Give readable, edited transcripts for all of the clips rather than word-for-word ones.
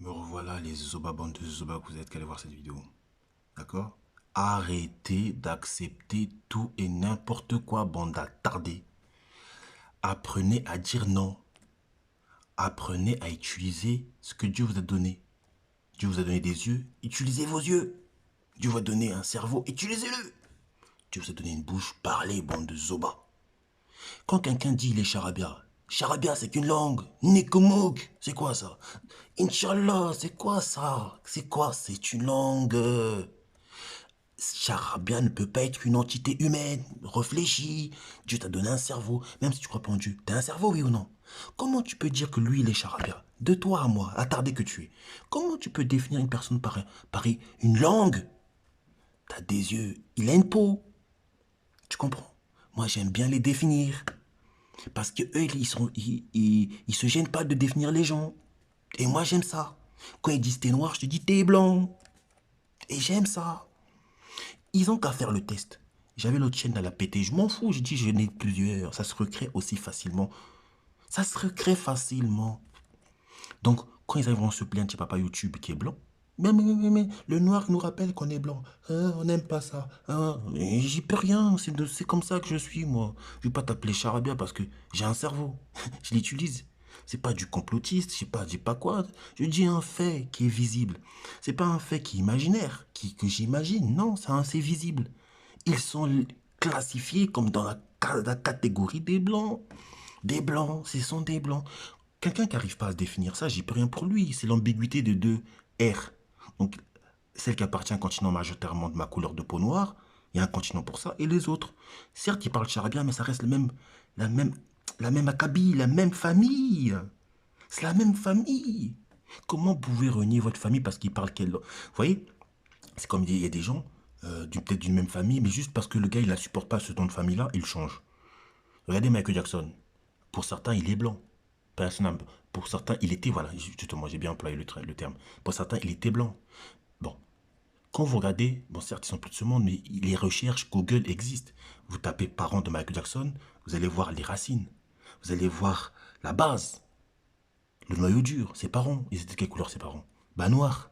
Me revoilà les Zoba, bande de Zoba que vous êtes qu'à voir cette vidéo. D'accord? Arrêtez d'accepter tout et n'importe quoi, bande d'attardés. Apprenez à dire non. Apprenez à utiliser ce que Dieu vous a donné. Dieu vous a donné des yeux, utilisez vos yeux. Dieu vous a donné un cerveau, utilisez-le. Dieu vous a donné une bouche, parlez, bande de Zoba. Quand quelqu'un dit il est charabia, charabia c'est qu'une langue. Nekomok, c'est quoi ça? Inch'Allah, c'est quoi ça? C'est quoi? C'est une langue. Charabia ne peut pas être une entité humaine. Réfléchis. Dieu t'a donné un cerveau. Même si tu crois pas en Dieu, t'as un cerveau, oui ou non? Comment tu peux dire que lui, il est charabia? De toi à moi, attardé que tu es. Comment tu peux définir une personne par une langue? T'as des yeux, il a une peau. Tu comprends? Moi, j'aime bien les définir. Parce que eux, ils se gênent pas de définir les gens. Et moi, j'aime ça. Quand ils disent t'es noir, je te dis t'es blanc. Et j'aime ça. Ils ont qu'à faire le test. J'avais l'autre chaîne à la péter. Je m'en fous. J'ai dit je n'ai plusieurs. Ça se recrée aussi facilement. Ça se recrée facilement. Donc, quand ils arriveront se plaindre chez Papa YouTube qui est blanc, mais, le noir nous rappelle qu'on est blanc. Hein, on n'aime pas ça. Hein, j'y peux rien. C'est comme ça que je suis, moi. Je vais pas t'appeler charabia parce que j'ai un cerveau. Je l'utilise. C'est pas du complotiste, je sais pas quoi. Je dis un fait qui est visible. C'est pas un fait qui est imaginaire, que j'imagine. Non, c'est visible. Ils sont classifiés comme dans la catégorie des blancs. Des blancs, ce sont des blancs. Quelqu'un qui n'arrive pas à se définir ça, j'y peux rien pour lui. C'est l'ambiguïté de deux R. Donc, celle qui appartient à un continent majoritairement de ma couleur de peau noire, il y a un continent pour ça, et les autres. Certes, ils parlent charabia, mais ça reste la même, la même acabit, la même famille. C'est la même famille. Comment vous pouvez renier votre famille parce qu'ils parlent quelle langue? Vous voyez, c'est comme il y a des gens, peut-être d'une même famille, mais juste parce que le gars, il ne supporte pas ce nom de famille-là, il change. Regardez Michael Jackson. Pour certains, il est blanc. Pour certains, il était, voilà, justement, j'ai bien employé le terme. Pour certains, il était blanc. Bon, quand vous regardez, bon, certes, ils sont plus de ce monde, mais les recherches Google existent. Vous tapez parents de Michael Jackson, vous allez voir les racines. Vous allez voir la base, le noyau dur, ses parents. Ils étaient de quelle couleur ses parents? Bah, noir.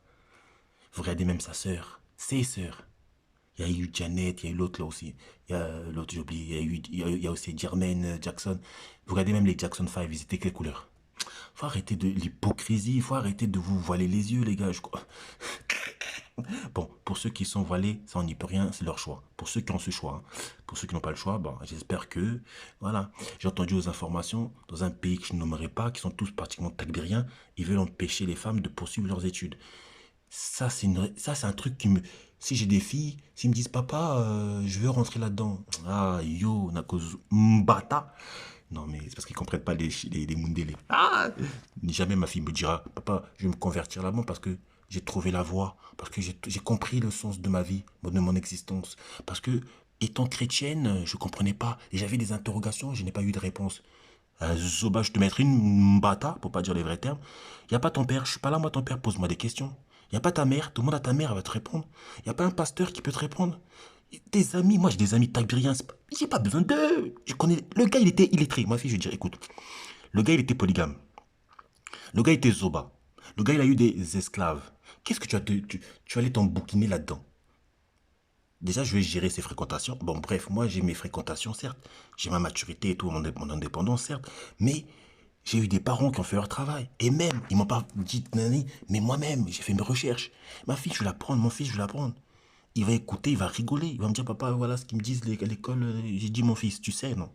Vous regardez même sa sœur, ses sœurs. Il y a eu Janet, il y a eu l'autre là aussi. Il y a l'autre, j'ai oublié. Il y a aussi Jermaine Jackson. Vous regardez même les Jackson 5, ils étaient quelle couleur? Faut arrêter de l'hypocrisie, faut arrêter de vous voiler les yeux, les gars. Bon, pour ceux qui sont voilés, ça on n'y peut rien, c'est leur choix. Pour ceux qui ont ce choix, hein. Pour ceux qui n'ont pas le choix, bon, j'espère que, voilà. J'ai entendu aux informations, dans un pays que je ne nommerai pas, qui sont tous pratiquement takbiriens, ils veulent empêcher les femmes de poursuivre leurs études. Ça, c'est un truc qui me... Si j'ai des filles, s'ils me disent, papa, je veux rentrer là-dedans. Ah, yo, nakos mbata. Non, mais c'est parce qu'ils comprennent pas les mundélés. Ah, jamais ma fille me dira, papa, je vais me convertir là-bas parce que j'ai trouvé la voie, parce que j'ai compris le sens de ma vie, de mon existence. Parce que, étant chrétienne, je comprenais pas. Et j'avais des interrogations, je n'ai pas eu de réponse. Zoba, je te mettrai une mbata, pour pas dire les vrais termes. Y a pas ton père, je suis pas là, moi, ton père, pose-moi des questions. Y a pas ta mère, demande à ta mère, elle va te répondre. Y a pas un pasteur qui peut te répondre. Tes amis, moi j'ai des amis tagbiriens, j'ai pas besoin d'eux. Je connais. Le gars, il était illettré. Ma fille, je vais dire, écoute, le gars, il était polygame. Le gars était Zoba. Le gars, il a eu des esclaves. Qu'est-ce que tu allais t'embouquiner là-dedans? Déjà, je vais gérer ses fréquentations. Bon, bref, moi, j'ai mes fréquentations, certes. J'ai ma maturité et tout, mon indépendance, certes. Mais j'ai eu des parents qui ont fait leur travail. Et même, ils m'ont pas dit, nani, mais moi-même, j'ai fait mes recherches. Ma fille, je vais la prendre. Mon fils, je vais la prendre. Il va écouter, il va rigoler. Il va me dire, papa, voilà ce qu'ils me disent à l'école. J'ai dit, mon fils, tu sais, non?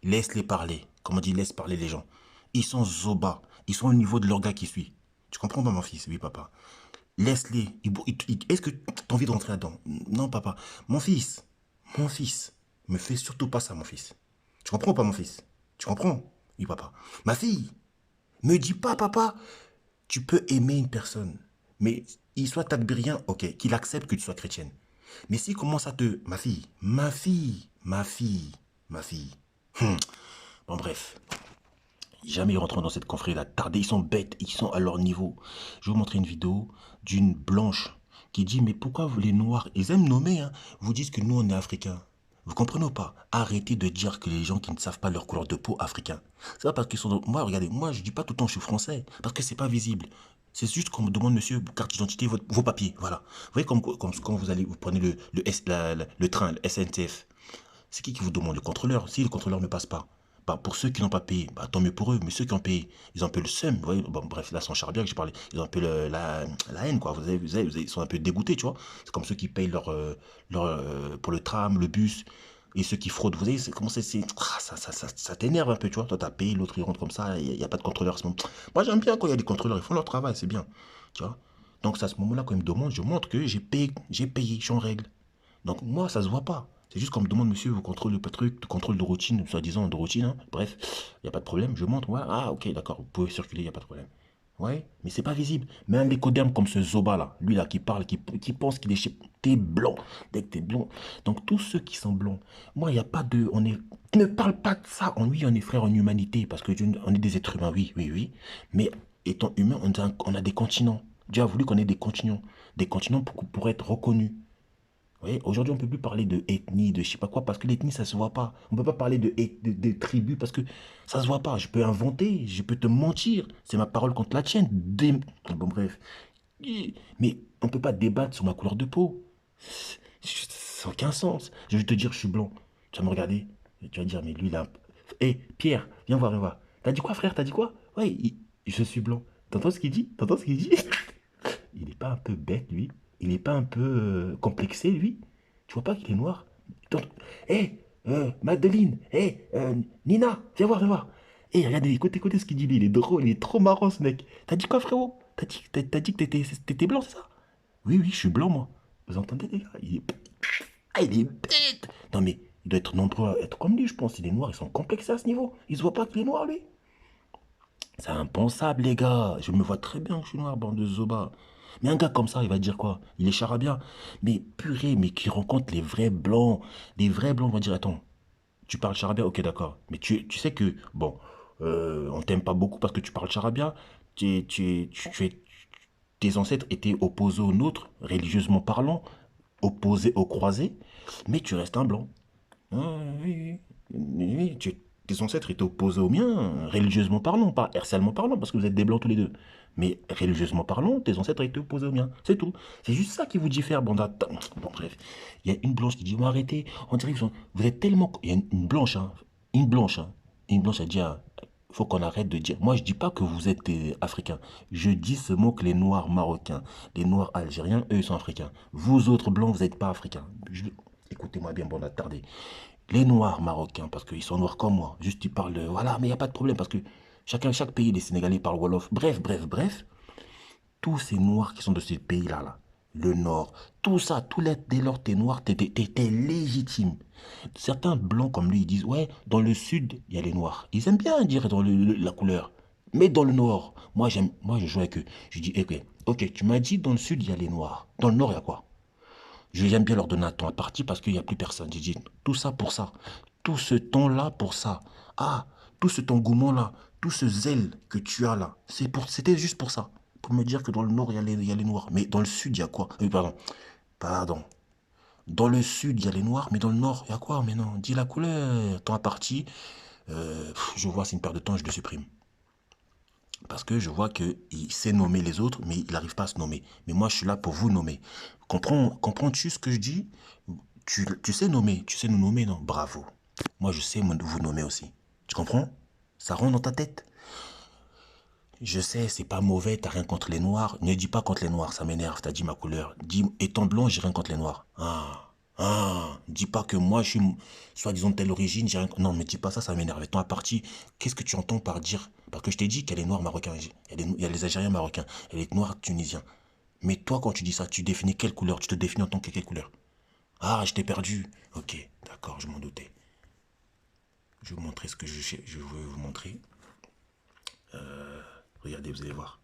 Laisse-les parler. Comme on dit, laisse parler les gens. Ils sont zoba. Ils sont au niveau de leur gars qui suit. Tu comprends pas, mon fils? Oui, papa. Laisse-les. Est-ce que tu as envie de rentrer là-dedans? Non, papa. Mon fils, me fais surtout pas ça, mon fils. Tu comprends pas, mon fils? Tu comprends? Oui, papa. Ma fille, me dis pas, papa, tu peux aimer une personne, mais il soit takbirien, ok, qu'il accepte que tu sois chrétienne. Mais s'il commence à te... Ma fille. Bon, bref. Jamais ils rentreront dans cette confrérie là. Tardé, ils sont bêtes, ils sont à leur niveau. Je vais vous montrer une vidéo d'une blanche qui dit, mais pourquoi vous les noirs, ils aiment nommer, hein, vous disent que nous on est africains. Vous comprenez ou pas? Arrêtez de dire que les gens qui ne savent pas leur couleur de peau africains. C'est pas parce qu'ils sont... Moi, regardez, moi je dis pas tout le temps je suis français, parce que c'est pas visible. C'est juste qu'on me demande, monsieur, carte d'identité, vos papiers, voilà. Vous voyez, comme quand vous allez, vous prenez le train, le SNCF. C'est qui vous demande? Le contrôleur. Si le contrôleur ne passe pas, bah, pour ceux qui n'ont pas payé, bah, tant mieux pour eux. Mais ceux qui ont payé, ils ont un peu le seum. Vous voyez, bon, bref, là, c'est en charbien que j'ai parlé. Ils ont un peu la haine, quoi. Ils sont un peu dégoûtés, tu vois. C'est comme ceux qui payent pour le tram, le bus. Et ceux qui fraudent, vous voyez, comment ça t'énerve un peu, tu vois. Toi, t'as payé, l'autre, il rentre comme ça, il n'y a pas de contrôleur à ce moment. Moi, j'aime bien quand il y a des contrôleurs, ils font leur travail, c'est bien, tu vois. Donc, c'est à ce moment-là, quand ils me demandent, je montre que j'ai payé, je suis en règle. Donc, moi, ça se voit pas. C'est juste qu'on me demande, monsieur, vous contrôlez le truc, de contrôle de routine, soi-disant de routine, hein. Bref, il n'y a pas de problème, je montre, ouais, ah, ok, d'accord, vous pouvez circuler, il n'y a pas de problème. Ouais, mais c'est pas visible. Mais un l'écoderme comme ce Zoba là, lui là qui parle, qui pense qu'il est chez. T'es blanc, dès que t'es blanc. Donc tous ceux qui sont blancs, moi il n'y a pas de. On est. Ne parle pas de ça. Oui, on est frères en humanité, parce que on est des êtres humains, oui, oui, oui. Mais étant humain, on a des continents. Dieu a voulu qu'on ait des continents. Des continents pour être reconnus. Vous voyez, aujourd'hui, on ne peut plus parler de ethnie, de je sais pas quoi, parce que l'ethnie, ça se voit pas. On ne peut pas parler de tribus, parce que ça se voit pas. Je peux inventer, je peux te mentir. C'est ma parole contre la tienne. Bon, bref. Mais on ne peut pas débattre sur ma couleur de peau. Ça n'a aucun sens. Je vais te dire, je suis blanc. Tu vas me regarder. Et tu vas dire, mais lui, là. Hé, Pierre, viens voir, viens voir. T'as dit quoi, frère? T'as dit quoi? Ouais, je suis blanc. T'entends ce qu'il dit? T'entends ce qu'il dit? Il n'est pas un peu bête, lui? Il n'est pas un peu complexé, lui? Tu vois pas qu'il est noir? Hé, Madeline, hé, Nina, viens voir, viens voir. Hé, regardez, écoutez ce qu'il dit, lui, il est drôle, il est trop marrant, ce mec. T'as dit quoi, frérot? T'as dit que t'étais blanc, c'est ça? Oui, oui, je suis blanc, moi. Vous entendez, les gars? Il est bête. Non, mais il doit être nombreux à être comme lui, je pense. Il est noir, ils sont complexés à ce niveau. Ils se voient pas qu'il est noir, lui. C'est impensable, les gars. Je me vois très bien que je suis noir, bande de zoba. Mais un gars comme ça, il va dire quoi? Il est charabia. Mais purée, mais qui rencontre les vrais blancs. Les vrais blancs vont dire, attends, tu parles charabia? Ok, d'accord. Mais tu sais que, bon, on t'aime pas beaucoup parce que tu parles charabia. Tes ancêtres étaient opposés aux nôtres, religieusement parlant, opposés aux croisés, mais tu restes un blanc. Ah, oui, oui. Oui, tes ancêtres étaient opposés aux miens, religieusement parlant, pas hercialement parlant, parce que vous êtes des blancs tous les deux. Mais religieusement parlant, tes ancêtres étaient opposés aux miens. C'est tout. C'est juste ça qui vous diffère, bande à... Bon, bref. Il y a une blanche qui dit, bon, arrêtez, on dirait que vous êtes tellement... Il y a une blanche, hein. Une blanche, hein. Une blanche, elle dit, ah, faut qu'on arrête de dire... Moi, je dis pas que vous êtes africains. Je dis ce mot que les noirs marocains, les noirs algériens, eux, ils sont africains. Vous autres blancs, vous n'êtes pas africains. Écoutez-moi bien, bande attardée. Les noirs marocains, parce qu'ils sont noirs comme moi, juste ils parlent de... Voilà, mais il n'y a pas de problème, parce que chaque pays, les Sénégalais parlent Wolof. Bref, bref, bref. Tous ces noirs qui sont de ces pays-là, là, le Nord, tout ça, dès lors t'es noir, t'es légitime. Certains blancs comme lui, ils disent, ouais, dans le sud, il y a les noirs. Ils aiment bien dire dans la couleur. Mais dans le nord, moi je joue avec eux. Je dis, ok, tu m'as dit dans le sud, il y a les noirs. Dans le nord, il y a quoi? J'aime bien leur donner un temps à partir parce qu'il n'y a plus personne. J'ai dit, tout ça pour ça. Tout ce temps-là pour ça. Ah, tout cet engouement-là, tout ce zèle que tu as là, c'était juste pour ça. Pour me dire que dans le nord, il y a les noirs. Mais dans le sud, il y a quoi? Pardon. Pardon. Dans le sud, il y a les noirs, mais dans le nord, il y a quoi? Mais non, dis la couleur. Temps à partie. Je vois, c'est une perte de temps, je le supprime. Parce que je vois qu'il sait nommer les autres, mais il n'arrive pas à se nommer. Mais moi, je suis là pour vous nommer. Comprends-tu ce que je dis? Tu sais nommer, tu sais nous nommer, non? Bravo. Moi, je sais vous nommer aussi. Tu comprends? Ça rentre dans ta tête. Je sais, c'est pas mauvais, t'as rien contre les noirs. Ne dis pas contre les noirs, ça m'énerve, t'as dit ma couleur. Dis, étant blanc, j'ai rien contre les noirs. Dis pas que moi, je suis soi-disant de telle origine, j'ai rien... Non, mais dis pas ça, ça m'énerve. Étant à partie, qu'est-ce que tu entends par dire? Parce que je t'ai dit qu'il y a les noirs marocains, il y a les Algériens marocains, il y a les noirs tunisiens. Mais toi, quand tu dis ça, tu définis quelle couleur? Tu te définis en tant que quelle couleur? Ah, je t'ai perdu. Ok, d'accord, je m'en doutais. Je vais vous montrer ce que je veux vous montrer. Regardez, vous allez voir.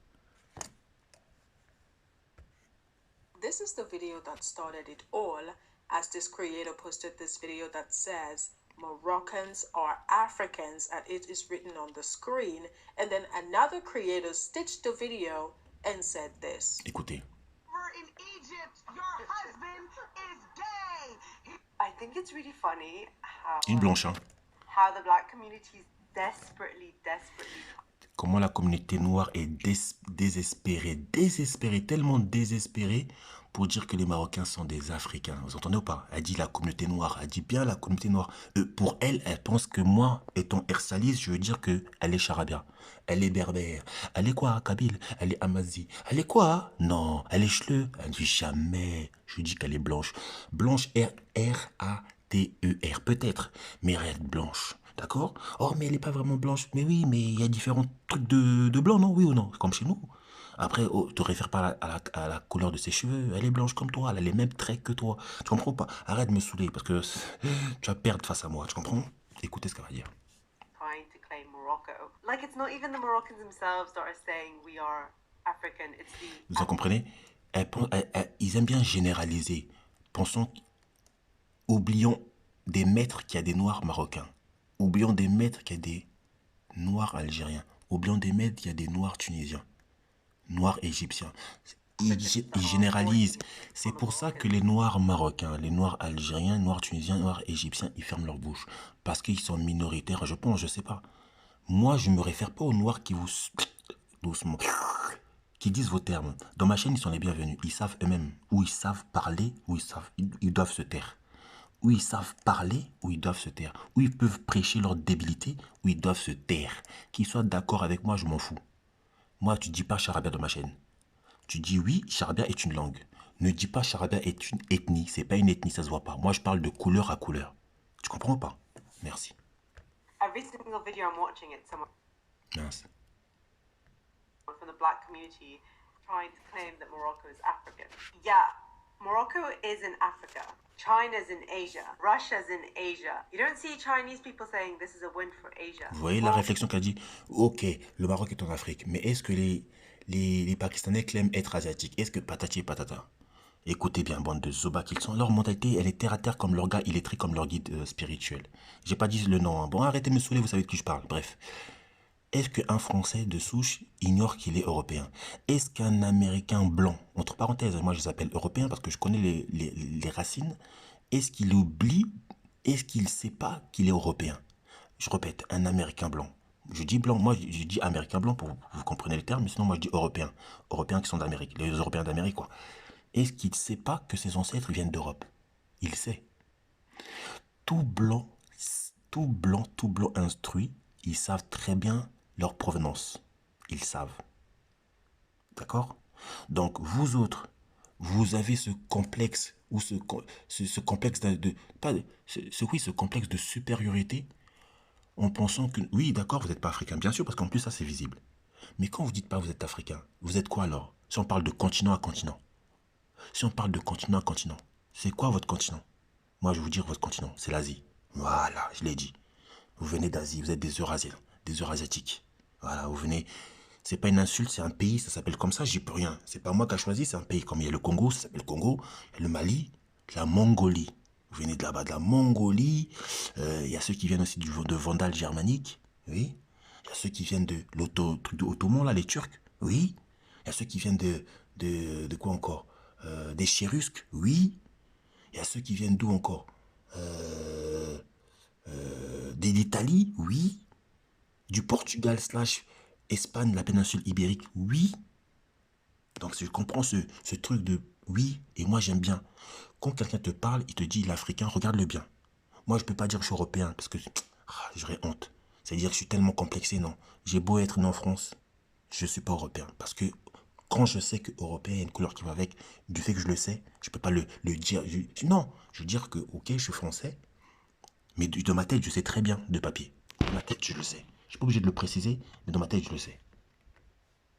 This is the video that started it all, as this creator posted this video that says Moroccans are Africans and it is written on the screen, and then another creator stitched the video and said this. Écoutez. In Egypt, your husband is gay. I think it's really funny Une blanche, hein. how the black community is desperately comment la communauté noire est désespérée, tellement désespérée pour dire que les Marocains sont des Africains. Vous entendez ou pas? Elle dit la communauté noire, elle dit bien la communauté noire. Pour elle, elle pense que moi, étant Ersalis, je veux dire que elle est charabia, elle est berbère, elle est quoi, Kabyle, elle est Amazi, elle est quoi? Non, elle est chleu. Elle dit jamais, je dis qu'elle est blanche. Blanche, R-A-T-E-R, peut-être, mais elle est blanche. D'accord? Oh, mais elle n'est pas vraiment blanche. Mais oui, mais il y a différents trucs de blanc, non? Oui ou non? Comme chez nous. Après, oh, te réfère pas à la couleur de ses cheveux. Elle est blanche comme toi. Elle a les mêmes traits que toi. Tu comprends pas? Arrête de me saouler parce que tu vas perdre face à moi. Tu comprends? Écoutez ce qu'elle va dire. Trying to claim Morocco. Like it's not even the Moroccans themselves that are saying we are African. It's the Vous en comprenez? Ils aiment bien généraliser. Oublions d'émettre qu'il y a des noirs marocains. Oublions d'émettre qu'il y a des noirs algériens. Oublions d'émettre qu'il y a des noirs tunisiens. Noirs égyptiens. Ils généralisent. C'est pour ça que les noirs marocains, les noirs algériens, noirs tunisiens, noirs égyptiens, ils ferment leur bouche. Parce qu'ils sont minoritaires, je pense, je sais pas. Moi, je me réfère pas aux noirs qui vous... doucement... qui disent vos termes. Dans ma chaîne, ils sont les bienvenus. Ils savent eux-mêmes où ils savent parler, où ils doivent se taire. Où ils savent parler, où ils doivent se taire. Où ils peuvent prêcher leur débilité, où ils doivent se taire. Qu'ils soient d'accord avec moi, je m'en fous. Moi, tu dis pas charabia dans ma chaîne. Tu dis oui, charabia est une langue. Ne dis pas charabia est une ethnie. C'est pas une ethnie, ça se voit pas. Moi, je parle de couleur à couleur. Tu comprends pas? Merci. every single video I'm watching, it's someone Mince. from the black community trying to claim that Morocco is African. Yeah, Morocco is in Africa. China's in Asia. Russia's in Asia. You don't see Chinese people saying this is a win for Asia. Vous voyez la réflexion qu'elle dit? Ok, le Maroc est en Afrique, mais est-ce que les Pakistanais claiment être asiatiques? Est-ce que patati et patata? Écoutez bien, bande de zoba qu'ils sont. Leur mentalité, elle est terre à terre comme leur gars illettré, comme leur guide spirituel. J'ai pas dit le nom. Hein. Bon, arrêtez de me saouler, vous savez de qui je parle. Bref. Est-ce qu'un Français de souche ignore qu'il est européen? Est-ce qu'un Américain blanc, entre parenthèses, moi je les appelle européens parce que je connais les racines, est-ce qu'il oublie, est-ce qu'il ne sait pas qu'il est européen? Je répète, un Américain blanc. Je dis blanc, moi je dis Américain blanc pour vous comprenez le terme, mais sinon moi je dis Européen. Européens qui sont d'Amérique, les Européens d'Amérique quoi. Est-ce qu'il ne sait pas que ses ancêtres viennent d'Europe? Il sait. Tout blanc instruit, ils savent très bien leur provenance. Ils savent. D'accord? Donc, vous autres, vous avez ce complexe, ou ce complexe ce complexe de supériorité, en pensant que, oui, d'accord, vous n'êtes pas africain, bien sûr, parce qu'en plus, ça, c'est visible. Mais quand vous dites pas vous êtes africain, vous êtes quoi alors? Si on parle de continent à continent. Si on parle de continent à continent, c'est quoi votre continent? Moi, je vais vous dire votre continent, c'est l'Asie. Voilà, je l'ai dit. Vous venez d'Asie, vous êtes des Eurasiens, des Eurasiatiques. Voilà, vous venez... C'est pas une insulte, c'est un pays, ça s'appelle comme ça, j'y peux rien. C'est pas moi qui ai choisi, c'est un pays. Comme il y a le Congo, ça s'appelle Congo. Il y a le Mali, la Mongolie. Vous venez de là-bas, de la Mongolie. Il y a ceux qui viennent aussi de Vandale germanique. Oui. Il y a ceux qui viennent de truc de Ottoman, là, les Turcs. Oui. Il y a ceux qui viennent de quoi encore? Des Chérusques. Oui. Il y a ceux qui viennent d'où encore? D'Italie. Oui. Du Portugal / Espagne, la péninsule ibérique, oui. Donc je comprends ce truc de oui, et moi j'aime bien. Quand quelqu'un te parle, il te dit l'Africain, regarde-le bien. Moi je peux pas dire que je suis européen, parce que j'aurais honte. C'est-à-dire que je suis tellement complexé, non. J'ai beau être né en France, je suis pas européen. Parce que quand je sais que européen, il y a une couleur qui va avec, du fait que je le sais, je peux pas le dire. Non, je veux dire que, ok, je suis français, mais de ma tête, je sais très bien de papier. De ma tête, je le sais. Je suis pas obligé de le préciser, mais dans ma tête, je le sais.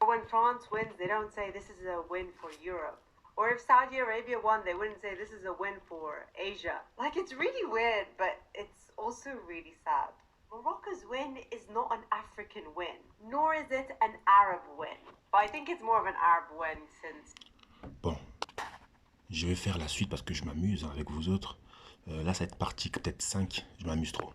When France wins, they don't say this is a win for Europe. Or if Saudi Arabia won, they wouldn't say this is a win for Asia. Like, it's really weird, but it's also really sad. Morocco's win is not an African win, nor is it an Arab win. But I think it's more of an Arab win since... Bon, je vais faire la suite parce que je m'amuse avec vous autres. Là, cette partie, peut-être 5, je m'amuse trop.